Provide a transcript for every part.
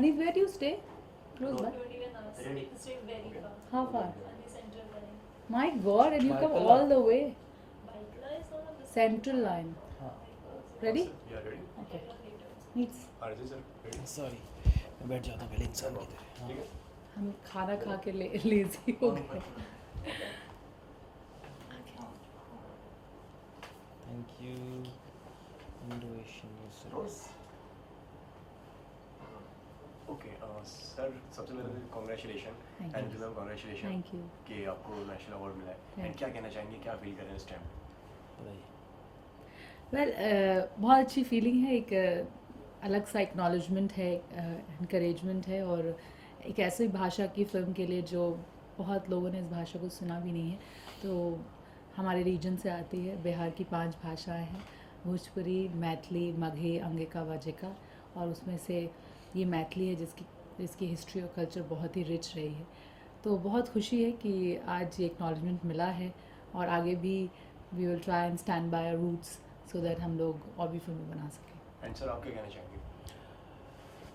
Anis, where do you stay? Close by? Don't even ask. Ready? Stay very far. How far? On the central line. My God, and you come Baikala. all the way. Baikla is one of the Central line. हाँ Ready? Yeah, ready? Okay. later. Needs. RJ sir, ready? Sorry मैं बैठ जाता हूँ पहले इंसान की तरह ठीक है? हम खाना खा के लेजी हो गए. Thank you Indonesian Rose. Okay, sir सबसे पहले congratulation Thank and you. Ma'am congratulation Thank you. कि आपको नेशनल अवार्ड मिला है Thank एंड क्या कहना चाहेंगे, क्या फील कर रहे हैं इस टाइम? बताइए वेल बहुत अच्छी फीलिंग है. एक अलग सा एक्नॉलेजमेंट है, इनकरेजमेंट है, और एक ऐसी भाषा की फ़िल्म के लिए जो बहुत लोगों ने इस भाषा को सुना भी नहीं है. तो हमारे रीजन से आती है. बिहार की 5 भाषाएं हैं: भोजपुरी, मैथिली, मगही, अंगिका, वाजिका, और उसमें से ये मैथिली है जिसकी हिस्ट्री और कल्चर बहुत ही रिच रही है. तो बहुत खुशी है कि आज ये एक्नॉलेजमेंट मिला है, और आगे भी we will try and stand by our roots so that हम लोग और भी फिल्में बना सकें. एंड सर आप क्या कहना चाहेंगे?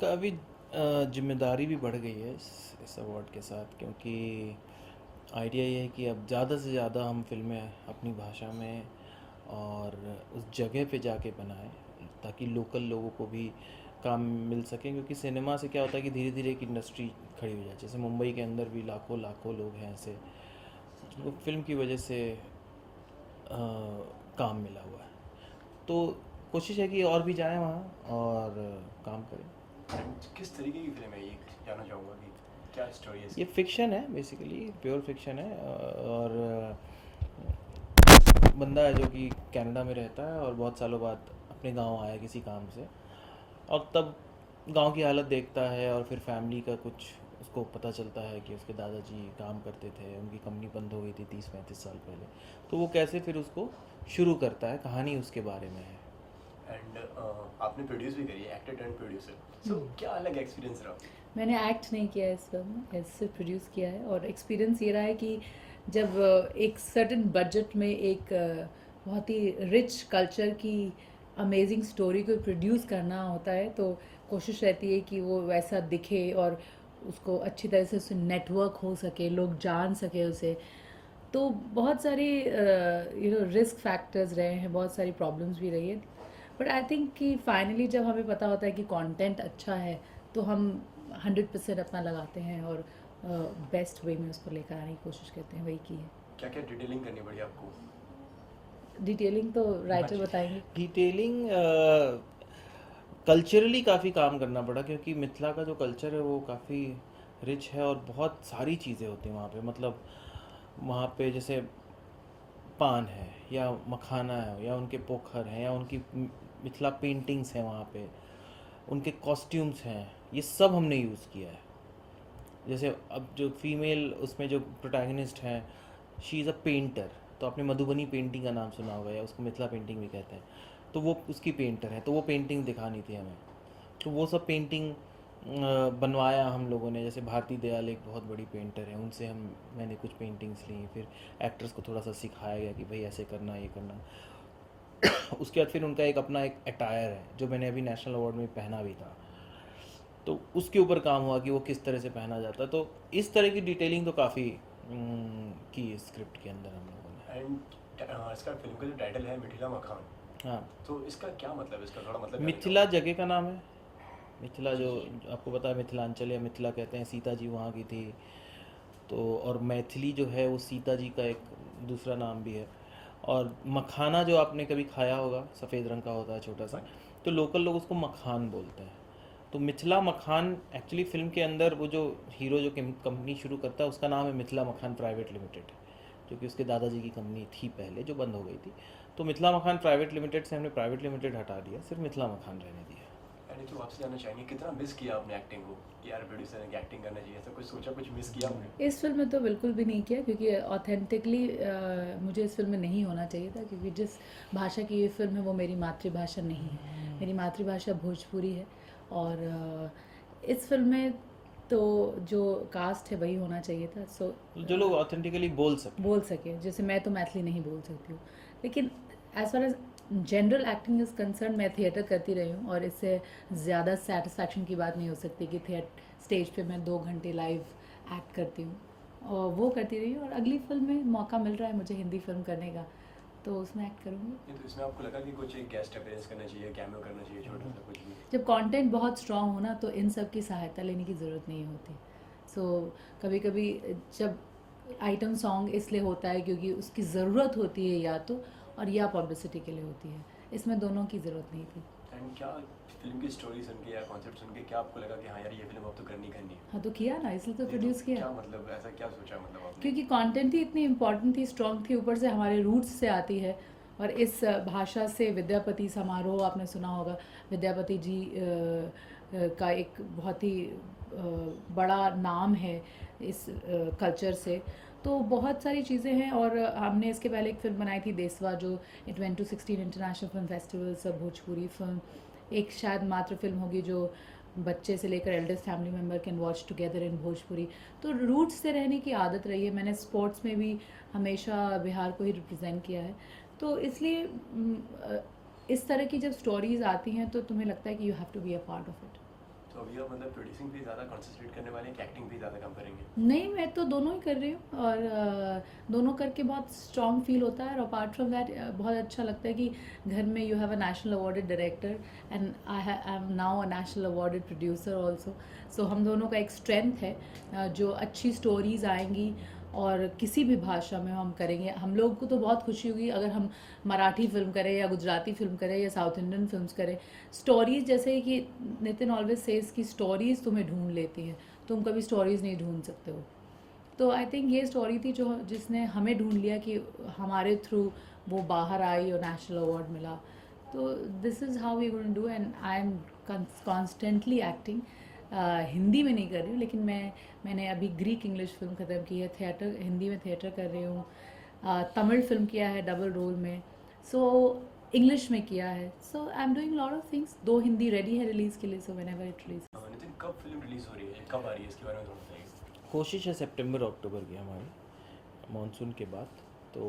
काफ़ी जिम्मेदारी भी बढ़ गई है इस अवार्ड के साथ, क्योंकि आइडिया ये है कि अब ज़्यादा से ज़्यादा हम फिल्में अपनी भाषा में और उस जगह पे जाके बनाएं ताकि लोकल लोगों को भी काम मिल सके. क्योंकि सिनेमा से क्या होता है कि धीरे धीरे एक इंडस्ट्री खड़ी हो जाए. जैसे मुंबई के अंदर भी लाखों लाखों लोग हैं ऐसे जिनको फिल्म की वजह से काम मिला हुआ है. तो कोशिश है कि और भी जाएं वहाँ और काम करें. एंड किस तरीके की फिल्म है ये, जानना चाहूँगा कि क्या स्टोरी है इसकी? ये फिक्शन है, बेसिकली प्योर फिक्शन है. और बंदा है जो कि कनाडा में रहता है और बहुत सालों बाद अपने गांव आया किसी काम से, और तब गांव की हालत देखता है और फिर फैमिली का कुछ उसको पता चलता है कि उसके दादाजी काम करते थे, उनकी कंपनी बंद हो गई थी 30-35 साल पहले. तो वो कैसे फिर उसको शुरू करता है, कहानी उसके बारे में है. एंड आपने प्रोड्यूस भी करी है, एक्टर टर्न प्रोड्यूसर, सो क्या अलग एक्सपीरियंस रहा? मैंने एक्ट नहीं किया है इस फिल्म में, सिर्फ प्रोड्यूस किया है. और एक्सपीरियंस ये रहा है कि जब एक सर्टेन बजट में एक बहुत ही रिच कल्चर की अमेजिंग स्टोरी को प्रोड्यूस करना होता है, तो कोशिश रहती है कि वो वैसा दिखे और उसको अच्छी तरह से उससे नेटवर्क हो सके, लोग जान सके उसे. तो बहुत सारे रिस्क फैक्टर्स रहे हैं, बहुत सारी प्रॉब्लम्स भी रही है. बट आई थिंक कि फाइनली जब हमें पता होता है कि कंटेंट अच्छा है तो हम 100% अपना लगाते हैं और बेस्ट वे में उसको लेकर आने की कोशिश करते हैं. वही की है. क्या क्या डिटेलिंग करनी पड़ी आपको? डिटेलिंग तो राइटर बताएंगे. डिटेलिंग कल्चरली काफ़ी काम करना पड़ा, क्योंकि मिथिला का जो कल्चर है वो काफ़ी रिच है और बहुत सारी चीज़ें होती हैं वहाँ पे. मतलब वहाँ पे जैसे पान है या मखाना है या उनके पोखर हैं या उनकी मिथिला पेंटिंग्स हैं वहाँ पे, उनके कॉस्ट्यूम्स हैं, ये सब हमने यूज़ किया है. जैसे अब जो फीमेल उसमें जो प्रोटैगनिस्ट हैं, शी इज़ अ पेंटर. तो आपने मधुबनी पेंटिंग का नाम सुना होगा या उसको मिथिला पेंटिंग भी कहते हैं. तो वो उसकी पेंटर है, तो वो पेंटिंग दिखानी थी हमें. तो वो सब पेंटिंग बनवाया हम लोगों ने. जैसे भारती दयाल एक बहुत बड़ी पेंटर है, उनसे मैंने कुछ पेंटिंग्स ली. फिर एक्टर्स को थोड़ा सा सिखाया गया कि भाई ऐसे करना, ये करना. उसके बाद फिर उनका एक अपना एक अटायर है जो मैंने अभी नेशनल अवार्ड में पहना भी था, तो उसके ऊपर काम हुआ कि वो किस तरह से पहना जाता है. तो इस तरह की डिटेलिंग तो काफ़ी की स्क्रिप्ट के अंदर हम लोगों ने. एंड इसका फिल्म का जो टाइटल है मिथिला मखान, हाँ, तो इसका क्या मतलब है? इसका थोड़ा मतलब जानना मिथिला चाहूँगा। जगह का नाम है. मिथिला जो आपको पता है मिथिलांचल या मिथिला कहते हैं, सीता जी वहाँ की थी. तो और मैथिली जो है वो सीता जी का एक दूसरा नाम भी है. और मखाना जो आपने कभी खाया होगा, सफ़ेद रंग का होता है छोटा सा, तो लोकल लोग उसको मखान बोलते हैं. तो मिथिला मखान एक्चुअली फिल्म के अंदर वो जो हीरो जो कंपनी शुरू करता है उसका नाम है मिथिला मखान प्राइवेट लिमिटेड, जो कि उसके दादाजी की कंपनी थी पहले जो बंद हो गई थी. तो मिथिला मखान प्राइवेट लिमिटेड से हमने प्राइवेट लिमिटेड हटा दिया, सिर्फ मिथिला मखान रहने दिया. यानी तो आपसे जानना चाहेंगे कितना मिस किया आपने एक्टिंग को, कि यार प्रोड्यूसर ने एक्टिंग करना चाहिए, ऐसा कुछ सोचा, कुछ मिस किया आपने? इस फिल्म में तो बिल्कुल भी नहीं किया, क्योंकि ऑथेंटिकली मुझे इस फिल्म में नहीं होना चाहिए था. क्योंकि जिस भाषा की ये फिल्म है वो मेरी मातृभाषा नहीं है. मेरी मातृभाषा भोजपुरी है. और इस फिल्म में तो जो कास्ट है वही होना चाहिए था. सो जो लोग ऑथेंटिकली बोल सके. बोल सके. जैसे मैं तो मैथिली नहीं बोल सकती हूँ, लेकिन as far as general acting is concern, मैं थिएटर करती रही हूँ और इससे ज़्यादा सेटिस्फैक्शन की बात नहीं हो सकती कि स्टेज पे मैं 2 घंटे लाइव एक्ट करती हूँ, और वो करती रही हूँ। और अगली फिल्म में मौका मिल रहा है मुझे हिंदी फिल्म करने का, तो उसमें एक्ट करूँगी। नहीं तो इसमें आपको लगा कि कुछ एक गेस्ट अपीयरेंस करना चाहिए, कैमियो करना चाहिए, छोटा सा कुछ भी? जब कंटेंट बहुत स्ट्रांग हो ना तो इन सब की सहायता लेने की ज़रूरत नहीं होती। सो कभी कभी जब आइटम सॉन्ग इसलिए होता है क्योंकि उसकी ज़रूरत होती है या तो, और या पब्लिसिटी के लिए होती है, इसमें दोनों की ज़रूरत नहीं थी। एंड क्या फिल्म की स्टोरी सुन के या कॉन्सेप्ट सुन के क्या आपको लगा कि हाँ यार ये फिल्म अब तो करनी है? हाँ तो किया ना, इसलिए तो नहीं प्रोड्यूस किया। क्या मतलब ऐसा क्या सोचा मतलब आपने? क्योंकि कंटेंट ही इतनी इम्पोर्टेंट थी, स्ट्रॉन्ग थी, ऊपर से हमारे रूट्स से आती है, और इस भाषा से विद्यापति समारोह आपने सुना होगा, विद्यापति जी का एक बहुत ही बड़ा नाम है इस कल्चर से। तो बहुत सारी चीज़ें हैं, और हमने इसके पहले एक फिल्म बनाई थी देसवा, जो it went to 16 international film festivals, Bhojpuri film. एक शायद मात्र फिल्म होगी जो बच्चे से लेकर eldest family member can watch together in Bhojpuri. तो रूट्स से रहने की आदत रही है, मैंने स्पोर्ट्स में भी हमेशा बिहार को ही रिप्रेजेंट किया है, तो इसलिए इस तरह की जब स्टोरीज आती हैं तो तुम्हें लगता है कि you have to be a part of it. तो अभी आप मतलब प्रोड्यूसिंग पे ज़्यादा कंसंट्रेट करने वाले हैं कि एक्टिंग पे ज़्यादा काम करेंगे? नहीं, मैं तो दोनों ही कर रही हूँ, और दोनों करके बहुत स्ट्रॉन्ग फील होता है, और अपार्ट फ्रॉम दैट बहुत अच्छा लगता है कि घर में you have a national awarded director and I am now a national awarded producer also. So हम दोनों का एक स्ट्रेंथ है, जो अच्छी स्टोरीज आएंगी और किसी भी भाषा में हम करेंगे। हम लोग को तो बहुत खुशी होगी अगर हम मराठी फिल्म करें या गुजराती फिल्म करें या साउथ इंडियन फिल्म्स करें। स्टोरीज़, जैसे कि नितिन ऑलवेज सेज की स्टोरीज़ तुम्हें ढूंढ लेती हैं, तुम कभी स्टोरीज़ नहीं ढूंढ सकते हो। तो आई थिंक ये स्टोरी थी जो जिसने हमें ढूंढ लिया, कि हमारे थ्रू वो बाहर आई और नेशनल अवार्ड मिला। तो this is how we going to do, and I am constantly acting. Hindi में नहीं कर रही हूँ, लेकिन मैंने अभी ग्रीक इंग्लिश फिल्म ख़त्म की है, थिएटर हिंदी में थिएटर कर रही हूँ। तमिल फिल्म किया है डबल रोल में, सो इंग्लिश में किया है। So I am doing lot of things. 2 Hindi ready है रिलीज़ के लिए, so whenever it release. Nitin कब फिल्म रिलीज हो रही है, कब आ रही है, इसके बारे में थोड़ा बताइए। कोशिश है सितंबर अक्टूबर की हमारी, मानसून के बाद। तो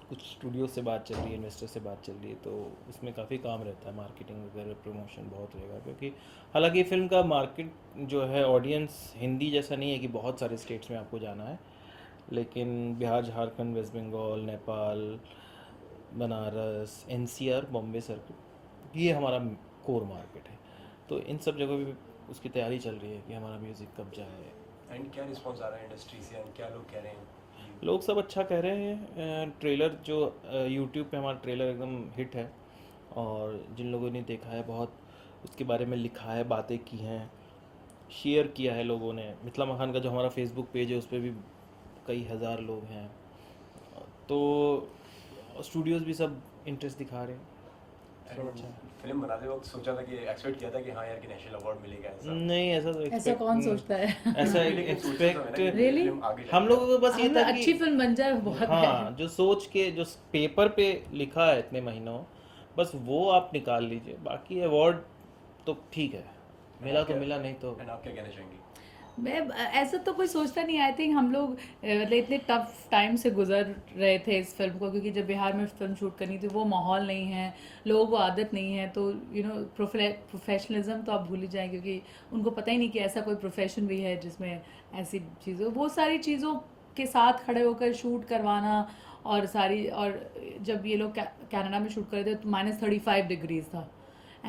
कुछ स्टूडियो से बात चल रही है, इन्वेस्टर से बात चल रही है, तो उसमें काफ़ी काम रहता है, मार्केटिंग वगैरह, प्रमोशन बहुत रहेगा। क्योंकि हालांकि फिल्म का मार्केट जो है, ऑडियंस हिंदी जैसा नहीं है कि बहुत सारे स्टेट्स में आपको जाना है, लेकिन बिहार, झारखंड, वेस्ट बंगाल, नेपाल, बनारस, एनसीआर, बॉम्बे सर्किट, ये हमारा कोर मार्केट है। तो इन सब जगहों पे उसकी तैयारी चल रही है कि हमारा म्यूज़िक कब जाए। एंड क्या रिस्पांस आ रहा है इंडस्ट्री से, एंड क्या लोग कह रहे हैं? लोग सब अच्छा कह रहे हैं। ट्रेलर जो यूट्यूब पे हमारा ट्रेलर एकदम हिट है, और जिन लोगों ने देखा है बहुत उसके बारे में लिखा है, बातें की हैं, शेयर किया है लोगों ने। मिथिला मखान का जो हमारा फेसबुक पेज है उस पर भी कई हज़ार लोग हैं। तो स्टूडियोज़ भी सब इंटरेस्ट दिखा रहे हैं, सब अच्छा है। फिल्म बनाते वक्त सोचा था कि एक्सपेक्ट किया था कि हाँ यार कि नेशनल अवार्ड मिलेगा ऐसा? नहीं, ऐसा तो ऐसा कौन सोचता है? ऐसा लेकिन सोचा था मैंने कि एक्सपेक्ट Really? फिल्म आगे हम लोगों को बस ये हमें था अच्छी कि फिल्म बन जाए बहुत है। हाँ, जो सोच के जो पेपर पे लिखा है इतने महीनों, बस वो आप निकाल लीजिए। बाकी अवार्ड तो ठीक है, मिला तो मिला, नहीं तो। एंड आप क्या कहना चाहेंगे? मैं ऐसा तो कोई सोचता नहीं। आई थिंक हम लोग मतलब इतने टफ टाइम से गुजर रहे थे इस फिल्म को, क्योंकि जब बिहार में फिल्म शूट करनी थी वो माहौल नहीं है, लोगों को आदत नहीं है, तो यू नो प्रोफेशनलिज्म तो आप भूल ही जाएं, क्योंकि उनको पता ही नहीं कि ऐसा कोई प्रोफेशन भी है जिसमें ऐसी चीज़ों, वो सारी चीज़ों के साथ खड़े होकर शूट करवाना। और जब ये लोग कनाडा में शूट कर रहे थे तो -35 डिग्रीज था,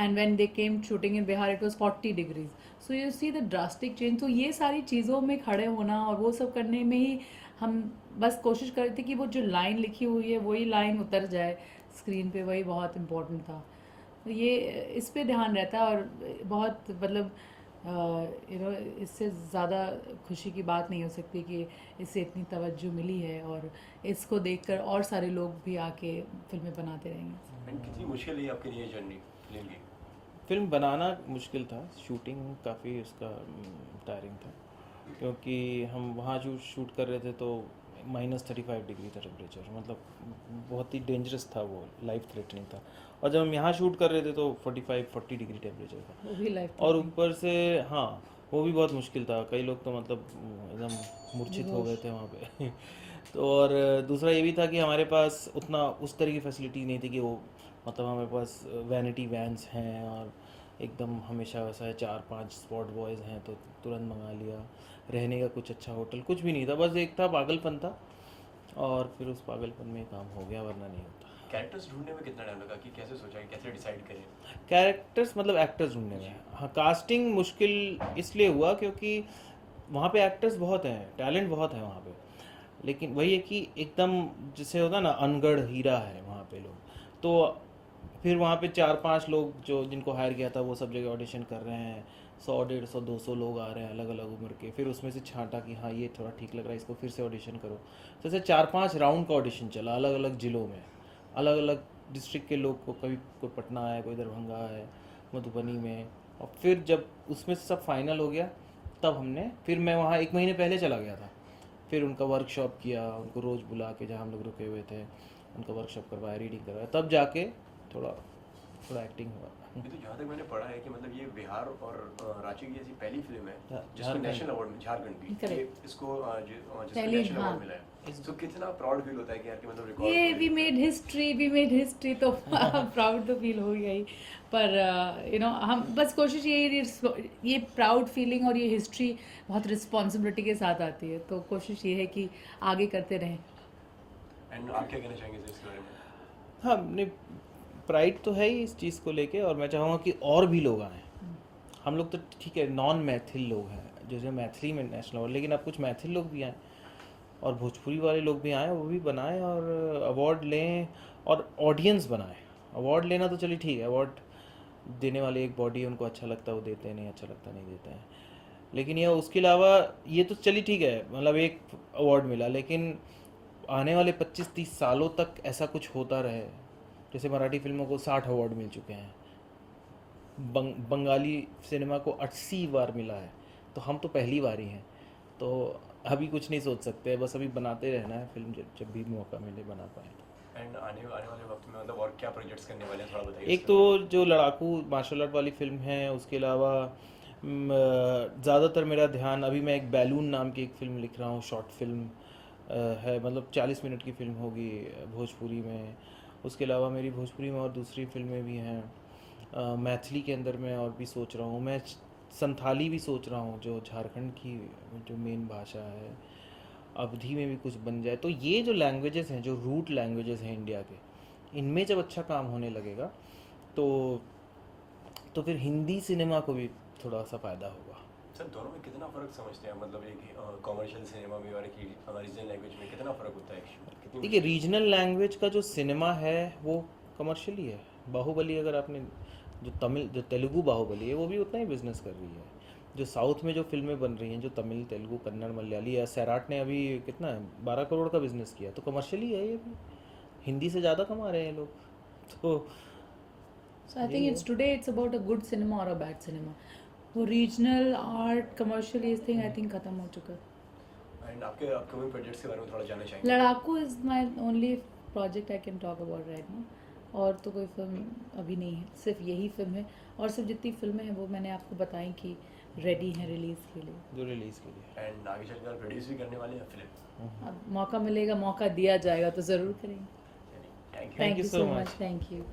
and when they came shooting in Bihar it was 40 degrees, so you see the drastic change। तो ये सारी चीज़ों में खड़े होना और वो सब करने में ही हम बस कोशिश कर रहे थे कि वो जो लाइन लिखी हुई है वही लाइन उतर जाए स्क्रीन पे, वही बहुत इम्पोर्टेंट था। तो ये इस पे ध्यान रहता है, और बहुत मतलब यू नो इससे ज़्यादा खुशी की बात नहीं हो सकती कि इससे इतनी तवज्जो मिली है, और इसको देखकर और सारे लोग भी आके फिल्में बनाते रहेंगे। एंड कितनी मुश्किल है आपके लिए जर्नी फिल्म की? फिल्म बनाना मुश्किल था, शूटिंग काफ़ी उसका टायरिंग था, क्योंकि हम वहाँ जो शूट कर रहे थे तो -35 डिग्री था टेम्परेचर, मतलब बहुत ही डेंजरस था, वो लाइफ थ्रेटनिंग था। और जब हम यहाँ शूट कर रहे थे तो 45-40 डिग्री टेम्परेचर था, वो भी लाइफ और ऊपर से हाँ, वो भी बहुत मुश्किल था, कई लोग तो मतलब एकदम मूर्छित हो गए बेहोश। थे वहाँ पे तो और दूसरा ये भी था कि हमारे पास उतना उस तरह की फैसिलिटी नहीं थी कि वो मतलब हमारे पास वैनिटी वैन्स हैं और एकदम हमेशा वैसा है 4-5 स्पॉट बॉयज़ हैं तो तुरंत मंगा लिया, रहने का कुछ अच्छा होटल कुछ भी नहीं था, बस एक था पागलपन था और फिर उस पागलपन में ही काम हो गया वरना नहीं होता। कैरेक्टर्स ढूंढने में कितना टाइम लगा कि कैसे सोचा कि कैसे डिसाइड करें? कैरेक्टर्स मतलब एक्टर्स ढूंढने में, हाँ कास्टिंग मुश्किल इसलिए हुआ क्योंकि वहाँ पे एक्टर्स बहुत हैं, टैलेंट बहुत है वहाँ पे, लेकिन वही है कि एकदम जैसे होता है ना अनगढ़ हीरा है वहाँ पे लोग, तो फिर वहाँ पे 4-5 लोग जो जिनको हायर किया था वो सब जगह ऑडिशन कर रहे हैं, 100-150-200 लोग आ रहे हैं अलग अलग उम्र के, फिर उसमें से छांटा कि हाँ ये थोड़ा ठीक लग रहा है इसको फिर से ऑडिशन करो, तो ऐसे 4-5 राउंड का ऑडिशन चला अलग अलग ज़िलों में, अलग अलग डिस्ट्रिक्ट के लोग को, कभी कोई पटना है कोई दरभंगा है मधुबनी में, और फिर जब उसमें से सब फाइनल हो गया तब हमने फिर मैं वहाँ 1 महीने पहले चला गया था, फिर उनका वर्कशॉप किया, उनको रोज़ बुला के जहाँ हम लोग रुके हुए थे उनका वर्कशॉप करवाया, रीडिंग करवाया, तब जाके थोड़ा थोड़ा एक्टिंग हुआ। ये तो जहाँ तक मैंने पढ़ा है कि मतलब ये बिहार और रांची की ऐसी पहली फिल्म है हाँ, जिसको झारखंड। नेशनल अवार्ड में, झारखंड की Correct. ये इसको जिसको पहली, नेशनल हाँ। अवार्ड मिला है, तो कितना प्राउड फील होता है कि यार कि मतलब रिकॉर्ड ये वी मेड हिस्ट्री तो प्राउड तो फील हो गया ही, पर यू नो हम बस कोशिश ये प्राउड फीलिंग और ये हिस्ट्री बहुत रिस्पॉन्सिबिलिटी के साथ आती है, तो कोशिश ये है कि आगे करते रहें। एंड आप क्या कहना चाहेंगे सर इसके बारे में? हाँ नहीं, प्राइड तो है ही इस चीज़ को लेके, और मैं चाहूँगा कि और भी लोग आएँ। हम लोग तो ठीक है नॉन मैथिल लोग हैं जैसे मैथिली में नेशनल अवार्ड, लेकिन अब कुछ मैथिल लोग भी आएँ और भोजपुरी वाले लोग भी आएँ, वो भी बनाएं और अवार्ड लें और ऑडियंस बनाएं। अवार्ड लेना तो चलिए ठीक है, अवार्ड देने वाली एक बॉडी उनको अच्छा लगता है वो देते हैं, नहीं अच्छा लगता नहीं देते हैं, लेकिन ये उसके अलावा ये तो चलिए ठीक है मतलब एक अवार्ड मिला, लेकिन आने वाले 25-30 सालों तक ऐसा कुछ होता रहे, जैसे मराठी फिल्मों को 60 अवार्ड मिल चुके हैं, बंगाली सिनेमा को 80 बार मिला है, तो हम तो पहली बार ही हैं, तो अभी कुछ नहीं सोच सकते, बस अभी बनाते रहना है फिल्म, जब भी मौका मिले बना पाए। एंड आने वाले वक्त में मतलब और क्या प्रोजेक्ट्स करने वाले हैं, थोड़ा बताइए एक इसके तो बारे में। जो लड़ाकू मार्शल आर्ट वाली फिल्म है, उसके अलावा ज़्यादातर मेरा ध्यान अभी मैं एक बैलून नाम की एक फ़िल्म लिख रहा हूँ, शॉर्ट फिल्म है, मतलब 40 मिनट की फ़िल्म होगी भोजपुरी में। उसके अलावा मेरी भोजपुरी में और दूसरी फिल्में भी हैं, मैथिली के अंदर मैं और भी सोच रहा हूँ, मैं संथाली भी सोच रहा हूँ जो झारखंड की जो मेन भाषा है, अवधी में भी कुछ बन जाए। तो ये जो लैंग्वेजेस हैं, जो रूट लैंग्वेजेस हैं इंडिया के, इनमें जब अच्छा काम होने लगेगा तो फिर हिंदी सिनेमा को भी थोड़ा सा फ़ायदा होगा। सर दोनों में कितना फ़र्क समझते हैं, मतलब एक कॉमर्शियल सिनेमा में और एक रीजनल लैंग्वेज में कितना फ़र्क होता है? कितनी देखिए रीजनल लैंग्वेज का जो सिनेमा है वो कमर्शियली है। बाहुबली अगर आपने जो तेलुगु बाहुबली है वो भी उतना ही बिजनेस कर रही है। जो साउथ में जो फिल्में बन रही हैं, जो तमिल तेलुगु कन्नड़ मलयाली, या सैराट ने अभी कितना है 12 करोड़ का बिजनेस किया, तो कमर्शियली है ये भी, हिंदी से ज़्यादा कमा रहे हैं लोग। तो So I think it's today it's about a good cinema or a bad cinema. वो रीजनल आर्ट कमर्शियल ये थिंग आई थिंक खत्म हो चुका है। एंड आपके अपकमिंग प्रोजेक्ट्स के बारे में थोड़ा जानना चाहेंगे? लड़ाकू is my only project I can talk about right now, और तो कोई फिल्म अभी नहीं है, सिर्फ यही फिल्म है, और सिर्फ जितनी फिल्में हैं वो मैंने आपको बताई कि रेडी हैं रिलीज़ के लिए। जो रिलीज़ के लिए एंड आगे चलकर प्रोड्यूस भी करने वाले हैं फिल्म? अब मौका मिलेगा, मौका दिया जाएगा तो ज़रूर करेंगे। Thank you. Thank you you so so much. Much, thank you.